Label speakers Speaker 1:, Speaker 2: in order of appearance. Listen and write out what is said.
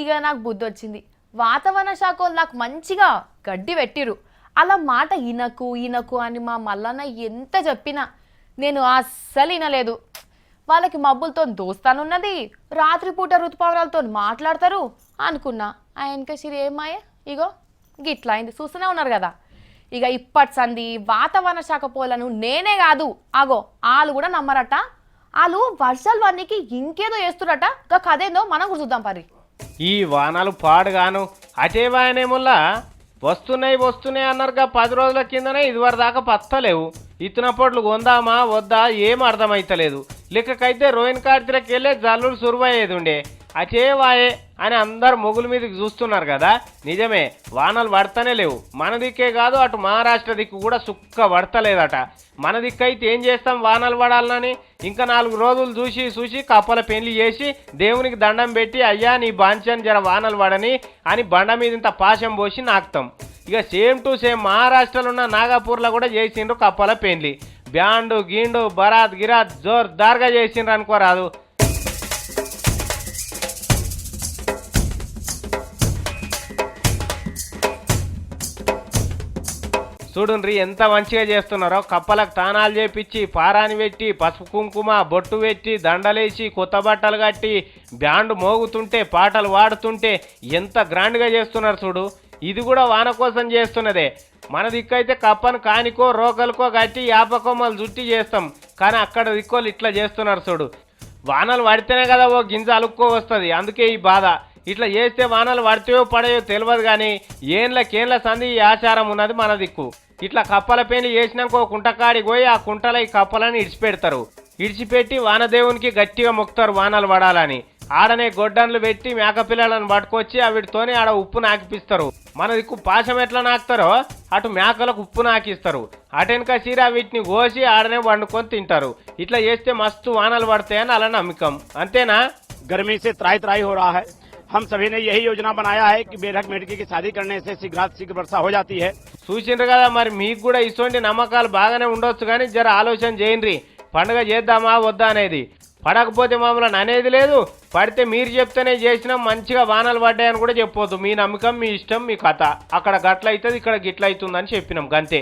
Speaker 1: ఇక నాకు బుద్ధి వచ్చింది. వాతావరణ శాఖ వాళ్ళు నాకు మంచిగా గడ్డి పెట్టిరు. అలా మాట ఇనకు ఇనకు అని మా మల్లన్న ఎంత చెప్పినా నేను అస్సలు వినలేదు. వాళ్ళకి మబ్బులతో దోస్తానున్నది, రాత్రిపూట ఋతుపవనాలతో మాట్లాడతారు అనుకున్నా. ఆయనక సిరి ఏమాయే ఇగో గిట్లా అయింది. చూస్తూనే ఉన్నారు కదా. ఇక ఇప్పటి సంది వాతావరణ శాఖ పోలను నేనే కాదు ఆగో వాళ్ళు కూడా నమ్మరట. వాళ్ళు వర్షాలు వానికి ఇంకేదో వేస్తురట. ఇక కదేందో మనం కూడా చూద్దాం పరి.
Speaker 2: ఈ వానలు పాడుగాను అటే వాయనేముల్లా వస్తున్నాయి అన్నారుగా 10 రోజుల కిందనే ఇదివరకు దాకా పత్తలేవు. ఇత్తునప్పట్లు కొందామా వద్దా ఏం అర్థమైతలేదు. లెక్కకైతే రోహిన్ కార్తీలకు వెళ్ళే జల్లులు సురువయ్యేది ఉండే. అటే వాయే అని అందరు మొగుల మీదకి చూస్తున్నారు కదా. నిజమే, వానలు పడతానే లేవు. మన దిక్కే కాదు అటు మహారాష్ట్ర దిక్కు కూడా సుక్క పడతలేదట. మన దిక్కైతే ఏం చేస్తాం వానలు పడాలని. ఇంకా 4 రోజులు చూసి కప్పల పెళ్లి చేసి దేవునికి దండం పెట్టి అయ్యా నీ బాంచని జర వానలు పడని అని బండ మీద ఇంత పాశం పోసి నాకుతాం. ఇక సేమ్ టు సేమ్ మహారాష్ట్రలో ఉన్న నాగపూర్లో కూడా చేసిండ్రు కప్పల పెళ్లి. బ్యాండు గీండు బరాత్ గిరాత్ జోర్దార్గా చేసిండ్రు అనుకోరాదు. చూడుండ్రి ఎంత మంచిగా చేస్తున్నారో. కప్పలకు తానాలు చేపించి పారాని పెట్టి పసుపు కుంకుమ బొట్టు పెట్టి దండలేసి కొత్త బట్టలు కట్టి బ్యాండ్ మోగుతుంటే పాటలు పాడుతుంటే ఎంత గ్రాండ్గా చేస్తున్నారు చూడు. ఇది కూడా వాన కోసం చేస్తున్నదే. మన దిక్కైతే కప్పను కానికో రోకలకో కట్టి యాపకొమ్మలు జుట్టి చేస్తాం. కానీ అక్కడ దిక్కోలు ఇట్లా చేస్తున్నారు చూడు. వానలు పడితేనే కదా ఓ గింజ అలుక్కో వస్తుంది. అందుకే ఈ బాధ. ఇట్లా చేస్తే వానలు పడితేయో పడయో తెలియదు కానీ ఏండ్ల సంది ఈ ఆచారం ఉన్నది మన దిక్కు. ఇట్లా కప్పల పెళ్లి చేసినాక ఓ కుంటకాడికి పోయి ఆ కుంటలో ఈ కప్పలని ఇడిచిపెడతారు. ఇడిచిపెట్టి వానదేవునికి గట్టిగా మొక్కుతారు వానలు పడాలని. ఆడనే గొడ్డన్లు పెట్టి మేకపిల్లలను పట్టుకొచ్చి వీటితోనే ఆడ ఉప్పు నాకిపిస్తారు. మన దిక్కు పాశం ఎట్లా నాకుతారో అటు మేకలకు ఉప్పు నాకిస్తారు. అటెనక సీరా వీటిని కోసి ఆడనే వండుకొని తింటారు. ఇట్లా చేస్తే మస్తు వానలు పడతాయని అలా నమ్మకం. అంతేనా?
Speaker 3: गर्मी से त्राही हो रहा है. हम सभी ने यही योजना बनाया है कि बेरहक मेढकी की शादी करने से शीघ्र वर्षा हो जाती है.
Speaker 2: చూసిండ్రు కదా. మరి మీకు కూడా ఇటువంటి నమ్మకాలు బాగానే ఉండొచ్చు కానీ జర ఆలోచన చేయండి. పండుగ చేద్దామా వద్దా అనేది. పడకపోతే మమ్మల్ని అనేది లేదు, పడితే మీరు చెప్తేనే చేసినాం మంచిగా వానలు పడ్డాయని కూడా చెప్పొద్దు. మీ నమ్మకం మీ ఇష్టం మీ కథ. అక్కడ గట్ల అవుతుంది ఇక్కడ గిట్ల అవుతుంది అని చెప్పినాం గంతే.